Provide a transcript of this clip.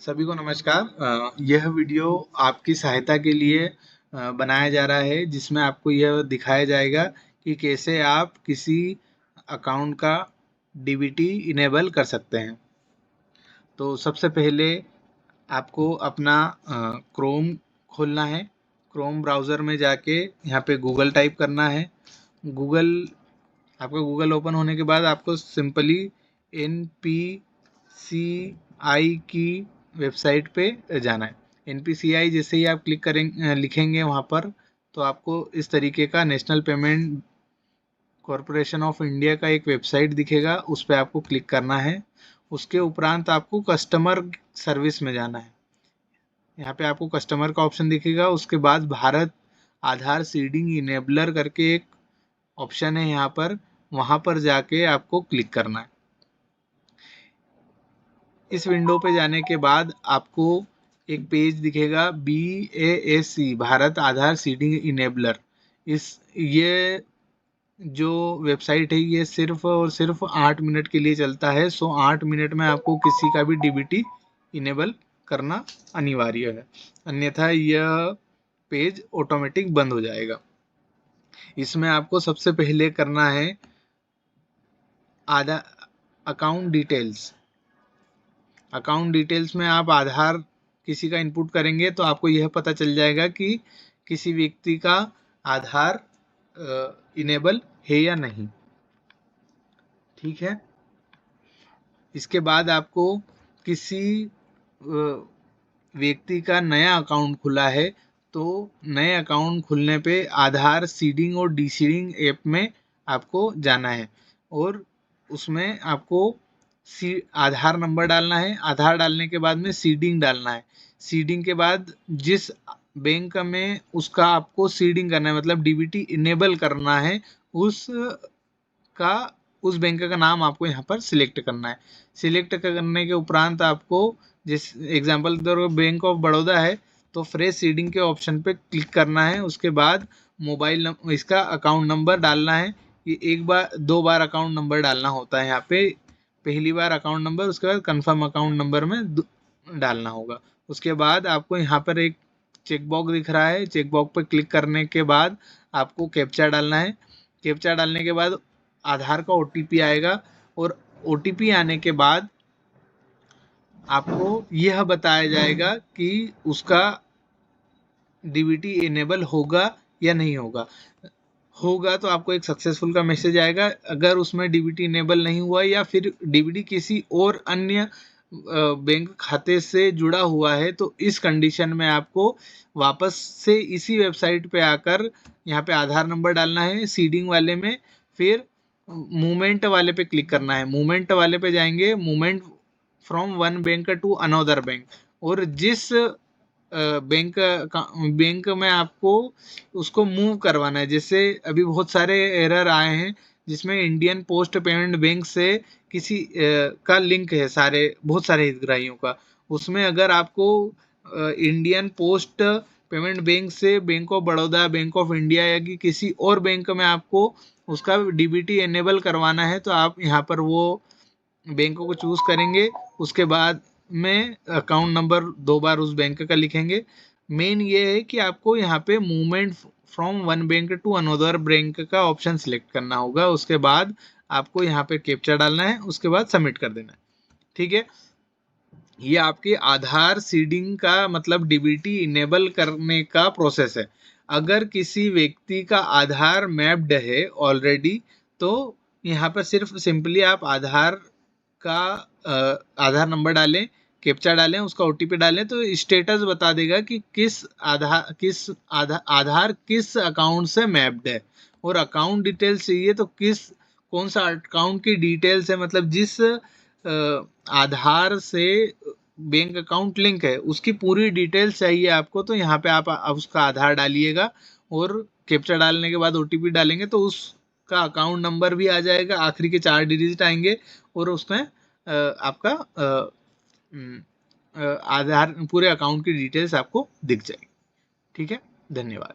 सभी को नमस्कार। यह वीडियो आपकी सहायता के लिए बनाया जा रहा है, जिसमें आपको यह दिखाया जाएगा कि कैसे आप किसी अकाउंट का डीबीटी इनेबल कर सकते हैं। तो सबसे पहले आपको अपना क्रोम खोलना है। क्रोम ब्राउज़र में जाके यहाँ पे गूगल टाइप करना है। आपका गूगल ओपन होने के बाद आपको सिंपली NPCI की वेबसाइट पे जाना है। NPCI जैसे ही आप क्लिक करेंगे, लिखेंगे वहाँ पर, तो आपको इस तरीके का national payment corporation of India का एक वेबसाइट दिखेगा। उस पर आपको क्लिक करना है। उसके उपरांत आपको कस्टमर सर्विस में जाना है। यहाँ पे आपको कस्टमर का ऑप्शन दिखेगा। उसके बाद भारत आधार सीडिंग इनेबलर करके एक ऑप्शन है यहाँ पर, वहाँ पर जाके आपको क्लिक करना है। इस विंडो पे जाने के बाद आपको एक पेज दिखेगा BASC भारत आधार सीडिंग इनेबलर। ये जो वेबसाइट है ये सिर्फ और सिर्फ 8 मिनट के लिए चलता है। 8 मिनट में आपको किसी का भी डीबीटी इनेबल करना अनिवार्य है, अन्यथा यह पेज ऑटोमेटिक बंद हो जाएगा। इसमें आपको सबसे पहले करना है अकाउंट डिटेल्स। अकाउंट डिटेल्स में आप आधार किसी का इनपुट करेंगे तो आपको यह पता चल जाएगा कि किसी व्यक्ति का आधार इनेबल है या नहीं। ठीक है। इसके बाद आपको किसी व्यक्ति का नया अकाउंट खुला है तो नए अकाउंट खुलने पे आधार सीडिंग और डीसीडिंग ऐप में आपको जाना है और उसमें आपको आधार नंबर डालना है। आधार डालने के बाद में सीडिंग डालना है। सीडिंग के बाद जिस बैंक में उसका आपको सीडिंग करना है, मतलब डीबीटी इनेबल करना है, उस बैंक का नाम आपको यहाँ पर सिलेक्ट करना है। सिलेक्ट करने के उपरांत आपको, जिस एग्जांपल के तौर पर बैंक ऑफ बड़ौदा है, तो फ्रेश सीडिंग के ऑप्शन पे क्लिक करना है। उसके बाद मोबाइल नंबर, इसका अकाउंट नंबर डालना है। ये एक बार 2 बार अकाउंट नंबर डालना होता है। यहाँ पे पहली बार अकाउंट नंबर, उसके बाद कंफर्म अकाउंट नंबर में डालना होगा। उसके बाद आपको यहाँ पर एक चेक बॉक्स दिख रहा है। चेक बॉक्स पर क्लिक करने के बाद आपको कैप्चा डालना है। कैप्चा डालने के बाद आधार का OTP आएगा और OTP आने के बाद आपको यह बताया जाएगा कि उसका डीबीटी इनेबल होगा या नहीं होगा। होगा तो आपको एक सक्सेसफुल का मैसेज आएगा। अगर उसमें डीबीटी इनेबल नहीं हुआ या फिर डीबीटी किसी और अन्य बैंक खाते से जुड़ा हुआ है तो इस कंडीशन में आपको वापस से इसी वेबसाइट पे आकर यहाँ पे आधार नंबर डालना है सीडिंग वाले में, फिर मूवमेंट वाले पे क्लिक करना है। मूवमेंट वाले पे जाएंगे, movement from one bank to another bank, और जिस बैंक में आपको उसको मूव करवाना है। जैसे अभी बहुत सारे एरर आए हैं जिसमें इंडियन पोस्ट पेमेंट बैंक से किसी का लिंक है, बहुत सारे हितग्राहियों का। उसमें अगर आपको इंडियन पोस्ट पेमेंट बैंक से bank of Baroda, bank of India या कि किसी और बैंक में आपको उसका डीबीटी एनेबल करवाना है तो आप यहाँ पर वो बैंक को चूज करेंगे। उसके बाद में अकाउंट नंबर 2 बार उस बैंक का लिखेंगे। मेन ये है कि आपको यहाँ पे movement from one bank to another bank का ऑप्शन सिलेक्ट करना होगा। उसके बाद आपको यहाँ पे कैप्चा डालना है, उसके बाद सबमिट कर देना है। ठीक है। ये आपके आधार सीडिंग का मतलब डीबीटी इनेबल करने का प्रोसेस है। अगर किसी व्यक्ति का आधार मैप्ड है ऑलरेडी तो यहाँ पर सिर्फ सिंपली आप आधार नंबर डालें, कैप्चा डालें, उसका OTP डालें तो स्टेटस बता देगा कि आधार किस अकाउंट से मैप्ड है। और अकाउंट डिटेल्स चाहिए तो कौन सा अकाउंट की डिटेल्स है, मतलब जिस आधार से बैंक अकाउंट लिंक है उसकी पूरी डिटेल्स चाहिए आपको, तो यहाँ पे आप उसका आधार डालिएगा और कैप्चा डालने के बाद OTP डालेंगे तो उसका अकाउंट नंबर भी आ जाएगा, आखिरी के 4 डिजिट आएंगे और उसमें आपका आधार पूरे अकाउंट की डिटेल्स आपको दिख जाएगी। ठीक है, धन्यवाद।